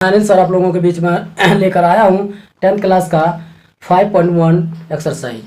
Anil sir आप लोगों के बीच में लेकर आया हूँ 10th क्लास का 5.1 एक्सरसाइज।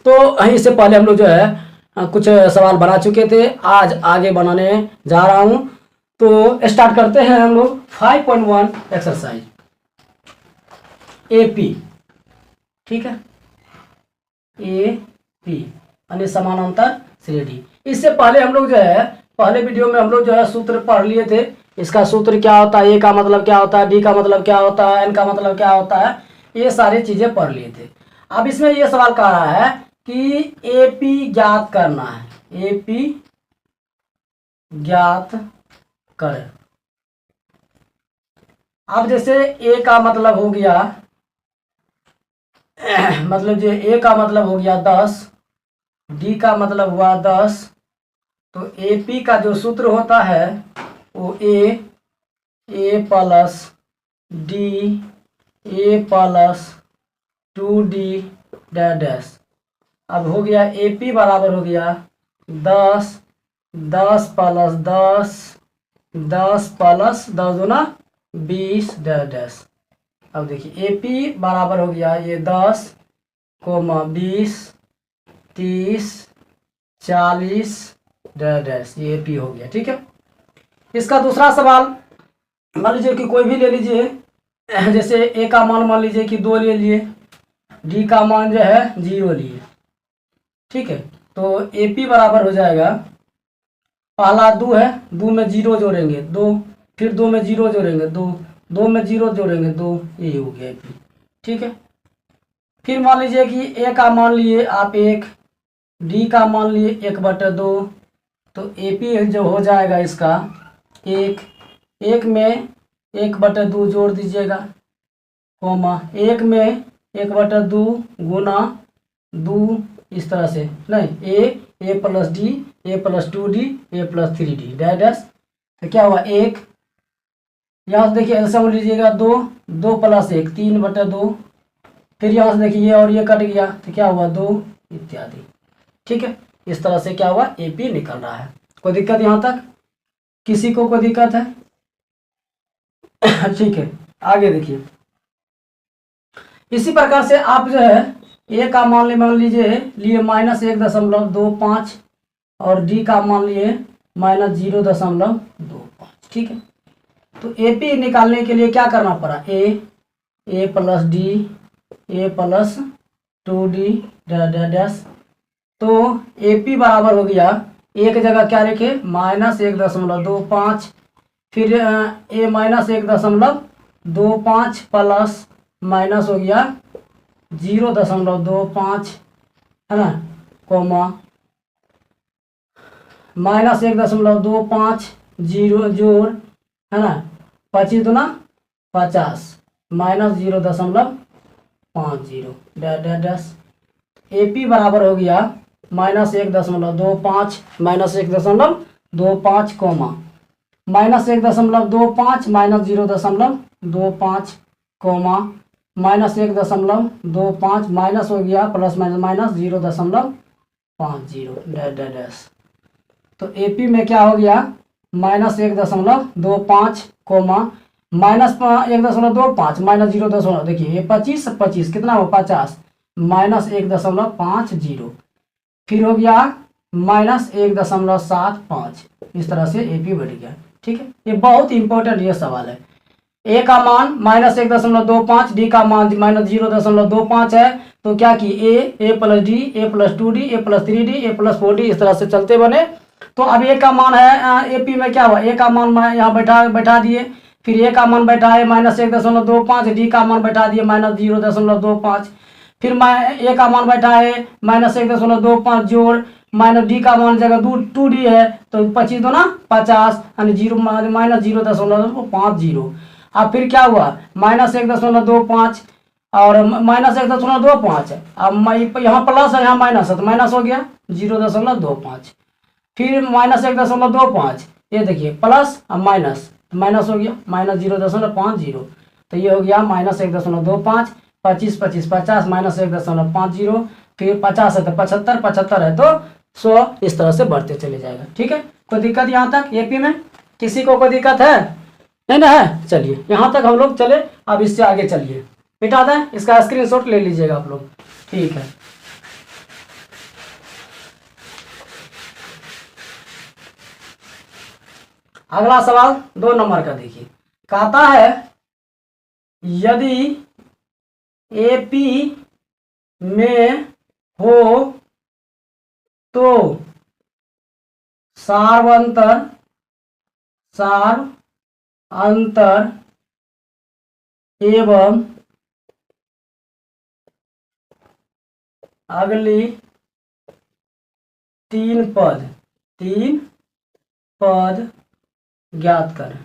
तो इससे पहले हम लोग जो है कुछ सवाल बना चुके थे, आज आगे बनाने जा रहा हूँ। तो स्टार्ट करते हैं हम लोग 5.1 एक्सरसाइज AP। ठीक है, AP यानी समानांतर श्रेणी। इससे पहले हम लोग जो है पहले वीडियो में हम लोग जो है सूत्र पढ़ लिए थे। इसका सूत्र क्या होता है, ए का मतलब क्या होता है, डी का मतलब क्या होता है, एन का मतलब क्या होता है, ये सारी चीजें पढ़ लिए थे। अब इसमें ये सवाल कह रहा है कि AP ज्ञात करना है, AP ज्ञात करें। अब जैसे ए का मतलब हो गया मतलब जो ए का मतलब हो गया 10, डी का मतलब हुआ 10, तो AP का जो सूत्र होता है वो ए प्लस डी, ए प्लस 2D डैश। अब हो गया AP बराबर हो गया 10, 10 प्लस 10, 10 प्लस 10 दूना 20 डैश। अब देखिए AP बराबर हो गया ये 10, 20, 30, 40 डैश, ये AP हो गया। ठीक है, इसका दूसरा सवाल मान लीजिए कि कोई भी ले लीजिए, जैसे ए का मान लीजिए कि 2 ले लिए, डी का मान जो है 0 लिए। ठीक है, तो AP बराबर हो जाएगा, पहला 2 है, 2 में 0 जोड़ेंगे 2, फिर 2 में 0 जोड़ेंगे 2, 2 में 0 जोड़ेंगे 2, ये हो गया AP। ठीक है, फिर मान लीजिए कि ए का मान लिए आप 1, डी का मान लिए 1/2, तो AP जो हो जाएगा इसका 1 में 1/2 जोड़ दीजिएगा, कोमा 1 में 1/2 गुना 2, इस तरह से नहीं ए प्लस डी, ए प्लस 2D, ए प्लस 3D डैश। तो क्या हुआ 1, यहाँ से देखिए ऐसा समझ लीजिएगा 2, 2 प्लस 1 3/2, फिर यहाँ से देखिए ये और ये कट गया तो क्या हुआ 2 इत्यादि। ठीक है, इस तरह से क्या हुआ AP निकल रहा है। कोई दिक्कत यहाँ तक, किसी को कोई दिक्कत है? ठीक है, आगे देखिए। इसी प्रकार से आप जो है ए का मान लीजिए -1.25 और डी का मान लिए -0.25। ठीक है, तो AP निकालने के लिए क्या करना पड़ा, ए प्लस डी, ए प्लस 2D डैश। तो AP बराबर हो गया, एक जगह क्या लिखे -1.25, फिर ए -1.25 प्लस माइनस हो गया 0.25, है ना, कोमा -1.25 0 जोड़, है ना, 25 दूना 50 -0.50 डैश। AP बराबर हो गया -1.25 -1.25 कोमा -1.25 -0.25 कोमा -1.25 माइनस हो गया प्लस माइनस 0.50 डैश। तो AP में क्या हो गया -1.25 कोमा -1.25 -0. देखिए ये 25 कितना हो 50 -1.50, फिर हो गया -1.75। इस तरह से AP बढ़ गया। ठीक है, ये बहुत इंपॉर्टेंट ये सवाल है। ए का मान -1.25, डी का मान -0.25 है, तो क्या कि ए प्लस डी, ए प्लस 2D, ए प्लस 3D, ए प्लस 4D, इस तरह से चलते बने। तो अब ए का मान है AP में क्या हुआ, ए का मान यहाँ बैठा दिए, फिर ए का मान बैठा है -1.25, डी का मान बैठा दिए -0.25, फिर ए का मान बैठा है -1.25 जोड़ डी का मान जगह 2D है, तो 25 दूना 50 यानी -0.50। अब फिर क्या हुआ -1.25 और -1.25, अब यहाँ प्लस है यहाँ माइनस है, तो माइनस हो गया 0.25, फिर -1.25, ये देखिए प्लस अब माइनस हो गया -0.50, तो ये हो गया -1.25, 25 25 50 -1.50, फिर 50 है तो 75, 75 है तो 100, इस तरह से बढ़ते चले जाएगा। ठीक है, कोई दिक्कत यहाँ तक AP में, किसी को कोई दिक्कत है? नहीं ना है। चलिए यहाँ तक हम लोग चले, अब इससे आगे चलिए, मिटा दें, इसका स्क्रीनशॉट ले लीजिएगा आप लोग। ठीक है, अगला सवाल 2 नंबर का देखिए, कहता है यदि एपी में हो तो सार्वंतर एवं अगली 3 पद ज्ञात करें।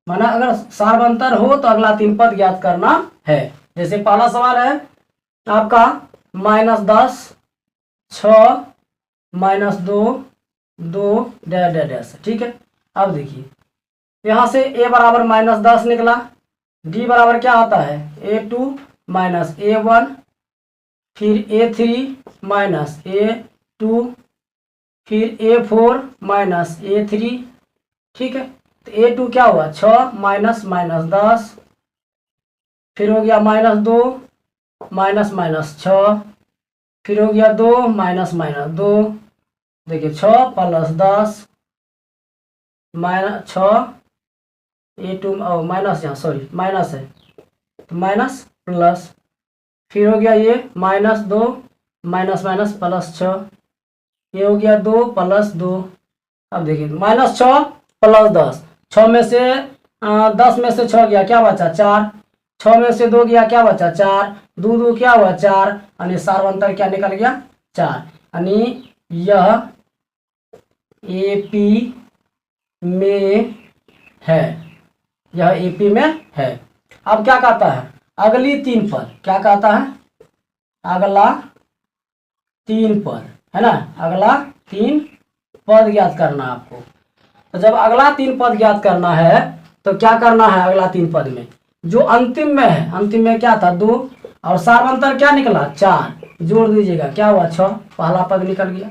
माना अगर सार्वंतर हो तो अगला 3 पद ज्ञात करना है। जैसे पहला सवाल है आपका -10 6 -2 2 डैश डैश डैश, ठीक है। अब देखिए यहाँ से a बराबर -10 निकला, d बराबर क्या आता है a2 माइनस a1, फिर a3 माइनस a2, फिर a4 माइनस a3, ठीक है। तो a2 क्या हुआ 6 माइनस -10, फिर हो गया -2 माइनस -6, फिर हो गया 2 माइनस -2, देखिए 6 + 10 -6 a2 माइनस, यहाँ सॉरी माइनस है तो माइनस प्लस, फिर हो गया ये -2 माइनस माइनस +6, ये हो गया 2 + 2। अब देखिए -6 + 10, 6 में से 10 में से 6 गया क्या बचा 4, 6 में से 2 गया क्या बचा 4, 2 2 क्या हुआ 4, यानी सार्वंतर क्या निकल गया 4, यानी यह एपी में है, यह एपी में है। अब क्या कहता है अगली 3 पद, क्या कहता है अगला 3 पद है ना, अगला 3 पद ज्ञात करना आपको। तो जब अगला 3 पद ज्ञात करना है तो क्या करना है अगला 3 पद में जो अंतिम में है, अंतिम में क्या था 2 और सार्वंतर क्या निकला 4, जोड़ दीजिएगा क्या हुआ 6, पहला पद निकल गया।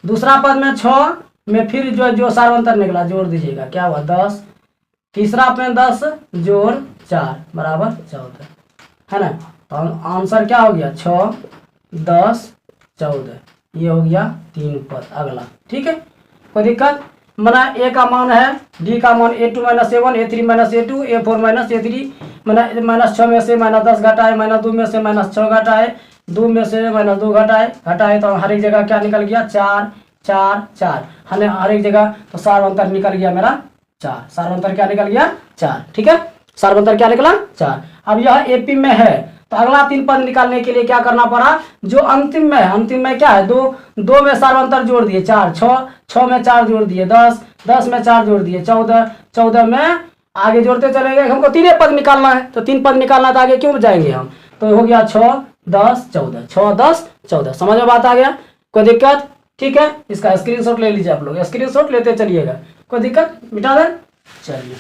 दूसरा पद में 6 में फिर जो सार्वंतर निकला जोड़ दीजिएगा क्या हुआ 10, तीसरा में 10 जोड़ 4 बराबर 14, है ना। तो आंसर क्या हो गया 6 10 14, ये हो गया 3 पद अगला, ठीक है। कोई दिक्कत, मना ए का मान है डी का मान a2 minus a1, a3 minus a2, a4 minus a3, मना -6 में से -10 घटाए, -2 में से -6 घटाए, 2 में से -2 घटाए तो हर एक जगह क्या निकल गया 4 4 4, हर एक जगह तो सार्वंतर निकल गया मेरा 4, सार्वंतर क्या निकल गया 4, ठीक है। सार्वंतर क्या निकला 4। अब यह एपी में है तो अगला 3 पद निकालने के लिए क्या करना पड़ा, जो अंतिम में है, अंतिम में क्या है 2 में सार्वंतर जोड़ दिए 4, 6 में 4 जोड़ दिए 10, 10 में 4 जोड़ दिए 14, 14 में आगे जोड़ते चले गए, हमको 3 पद निकालना है तो 3 पद निकालना है तो आगे क्यों जाएंगे हम, तो हो गया 6 10 14, 6 10 14, समझ में बात आ गया, कोई दिक्कत, ठीक है। इसका स्क्रीनशॉट ले लीजिए आप लोग, स्क्रीनशॉट लेते चलिएगा, कोई दिक्कत मिटा दें। चलिए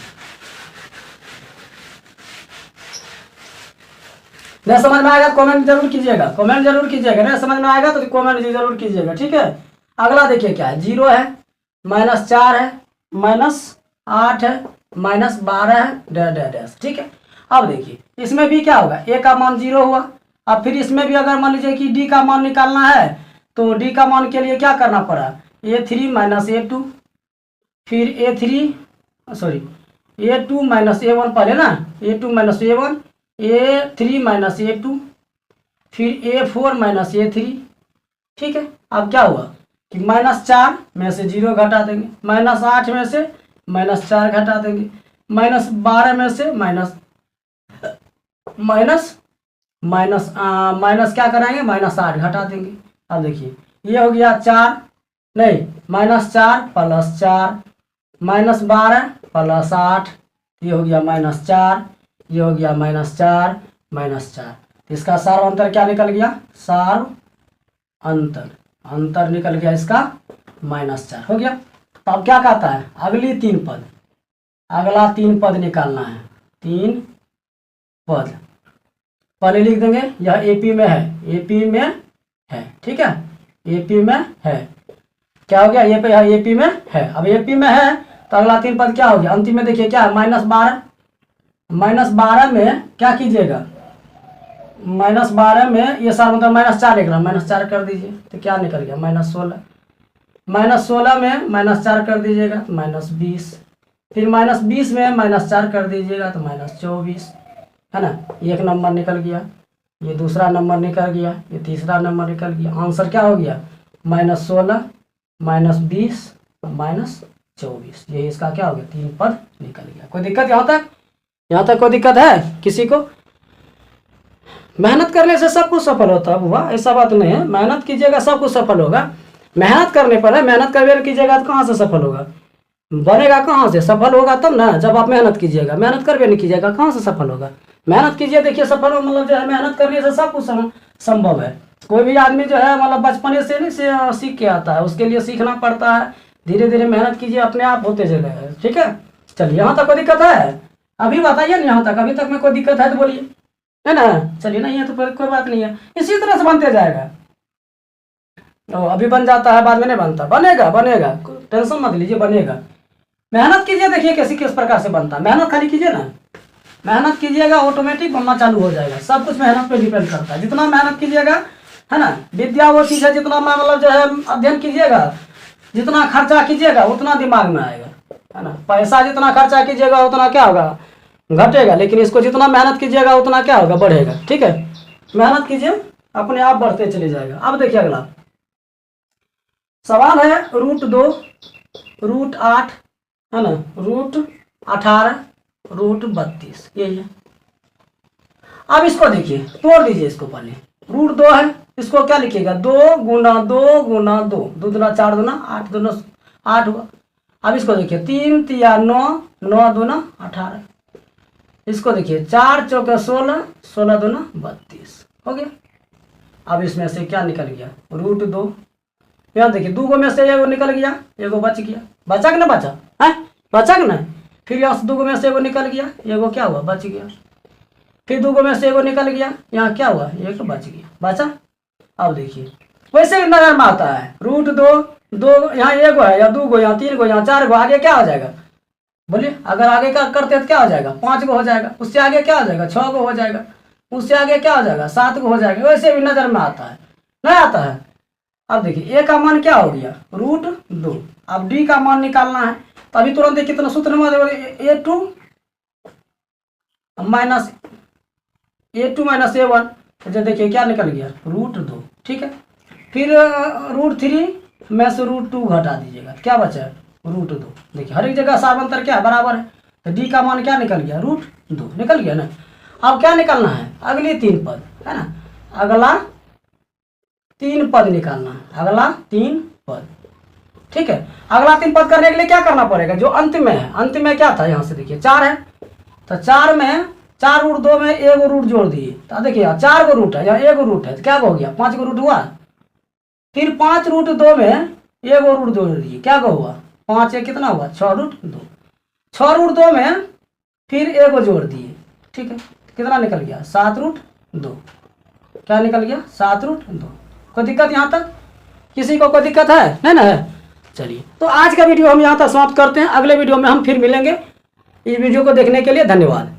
नहीं समझ में आएगा कमेंट जरूर कीजिएगा, कमेंट जरूर कीजिएगा, नहीं समझ में आएगा तो कमेंट जरूर कीजिएगा, ठीक है। अगला देखिए क्या है 0 है, -4 है, -8 है, -12 है, डैश डैश डैश, ठीक है। अब देखिए इसमें भी क्या होगा a का मान 0 हुआ, अब फिर इसमें भी अगर मान लीजिए कि d का मान निकालना है तो d का मान के लिए क्या करना पड़ा a3 माइनस a2, फिर a2 माइनस a1 पहले ना, a2 minus a1, a3 minus a2, फिर a4 माइनस a3, ठीक है। अब क्या हुआ कि -4 में से 0 घटा देंगे, -8 में से -4 घटा देंगे, -12 में से माइनस क्या कराएंगे -8 घटा देंगे। अब देखिए ये हो गया 4 नहीं -4 + 4, -12 + 8, ये हो गया -4, ये हो गया -4 -4, इसका सार्वंतर क्या निकल गया सार्व अंतर निकल गया इसका -4 हो गया। तो अब क्या कहता है अगली 3 पद, अगला 3 पद निकालना है, 3 पद पहले लिख देंगे, यह एपी में है, एपी में है, ठीक है, एपी में है, क्या हो गया ये पे एपी में है। अब एपी में है तो अगला 3 पद क्या हो गया, अंतिम में देखिए क्या है, -12। -12 में क्या कीजिएगा, -12 में ये सारा मतलब -4 निकला, -4 कर दीजिए तो क्या निकल गया, -16। -16 में -4 कर दीजिएगा तो -20, फिर -20 में -4 कर दीजिएगा तो -24, है ना। एक नंबर निकल गया, ये दूसरा नंबर निकल गया, ये तीसरा नंबर निकल गया। आंसर क्या हो गया, -16, -20, -24। ये इसका क्या हो गया, 3 पद निकल गया। कोई दिक्कत यहाँ तक? यहाँ तक कोई दिक्कत है किसी को? मेहनत करने से सब कुछ सफल होता है बुआ, ऐसा बात नहीं है। मेहनत कीजिएगा सब कुछ सफल होगा। मेहनत करने पर है, मेहनत करके कीजिएगा तो कहाँ से सफल होगा, बनेगा कहाँ से? सफल होगा तब ना जब आप मेहनत कीजिएगा। मेहनत करके नहीं कीजिएगा कहाँ से सफल होगा? मेहनत कीजिए, देखिए सफल हो, मतलब जो है मेहनत करने से सब कुछ संभव है। कोई भी आदमी जो है मतलब बचपने से नहीं से सीख के आता है, उसके लिए सीखना पड़ता है। धीरे धीरे मेहनत कीजिए, अपने आप होते चलेगा। ठीक है, चलिए यहाँ तक कोई दिक्कत है? अभी बताइए ना, यहाँ तक अभी तक में कोई दिक्कत है तो बोलिए, है ना। चलिए नहीं है तो फिर कोई बात नहीं है, इसी तरह से बनते जाएगा। अभी बन जाता है, बाद में नहीं बनता, बनेगा बनेगा, टेंशन मत लीजिए, बनेगा। मेहनत कीजिए, देखिए कैसी किस प्रकार से बनता है। मेहनत खाली कीजिए ना, मेहनत कीजिएगा ऑटोमेटिक बनना चालू हो जाएगा। सब कुछ मेहनत पे डिपेंड करता है। जितना मेहनत कीजिएगा, है ना, विद्या वो चीज़ है, जितना मतलब जो है अध्ययन कीजिएगा, जितना खर्चा कीजिएगा उतना दिमाग में आएगा, है ना। पैसा जितना खर्चा कीजिएगा उतना क्या होगा, घटेगा, लेकिन इसको जितना मेहनत कीजिएगा उतना क्या होगा, बढ़ेगा। ठीक है, मेहनत कीजिए, अपने आप बढ़ते चले जाएगा। अब देखिए अगला सवाल है, √2, √8, है ना, √18, √32, यही है। अब इसको देखिए, तोड़ दीजिए इसको पहले। √2 है, इसको क्या लिखिएगा, 2 गुना 2 गुना 2, 2 दूना 4 दूना 8, दूना 8 हुआ। अब इसको देखिए, 3 तिया 9, 9 दूना 18। इसको देखिए, 4 चौके 16, 16 दूना 32 हो गया। अब इसमें से क्या निकल गया, √2। यहाँ देखिए, 2 में से एगो निकल गया, एगो बच गया। बचा कि ना बचा है, बचा कि ना। फिर यहाँ से 2 में से एगो निकल गया, एगो क्या हुआ, बच गया। फिर 2 में से एगो निकल गया, यहाँ क्या हुआ, एक बच गया, बचा। अब देखिए वैसे भी नजर में आता है, √2, 2 यहाँ एगो है, या 2 गो, यहाँ 3 गो, यहाँ 4 गो, आगे क्या हो जाएगा बोलिए। अगर आगे का करते हैं तो क्या हो जाएगा, 5 गो हो जाएगा। उससे आगे क्या हो जाएगा, 6 गो हो जाएगा। उससे आगे क्या हो जाएगा, 7 गो हो जाएगा। वैसे भी नजर में आता है, नहीं आता है। अब देखिए ए का मान क्या हो गया, √2। अब डी का मान निकालना है, तो अभी तुरंत देखिए कितना सूत्र में A2 माइनस A1, तो देखिए क्या निकल गया, √2। ठीक है, फिर √3 में से √2 घटा दीजिएगा, क्या बचा है, √2। देखिए हर एक जगह सामांतर क्या है, बराबर है। तो डी का मान क्या निकल गया, √2 निकल गया ना। अब क्या निकालना है, अगली 3 पद, है ना, अगला 3 पद निकालना है, अगला 3 पद। ठीक है, अगला 3 पद करने के लिए क्या करना पड़ेगा, जो अंत में है। अंत में क्या था, यहाँ से देखिए 4 है, तो 4 में 4 √2 में एगो रूट जोड़ दिए, तो देखिए 4 गो रूट है, यहाँ एगो रूट है, तो क्या हो गया, 5 गो रूट हुआ। फिर 5 √2 में एगो रूट जोड़ दिए, क्या गो हुआ, 5 एक कितना हुआ, 6 √2। 6 √2 में फिर एगो जोड़ दिए, ठीक है, कितना निकल गया, 7 √2। क्या निकल गया, 7 √2। कोई दिक्कत यहाँ तक, किसी को कोई दिक्कत है, नहीं ना है। चलिए, तो आज का वीडियो हम यहाँ तक समाप्त करते हैं। अगले वीडियो में हम फिर मिलेंगे। इस वीडियो को देखने के लिए धन्यवाद।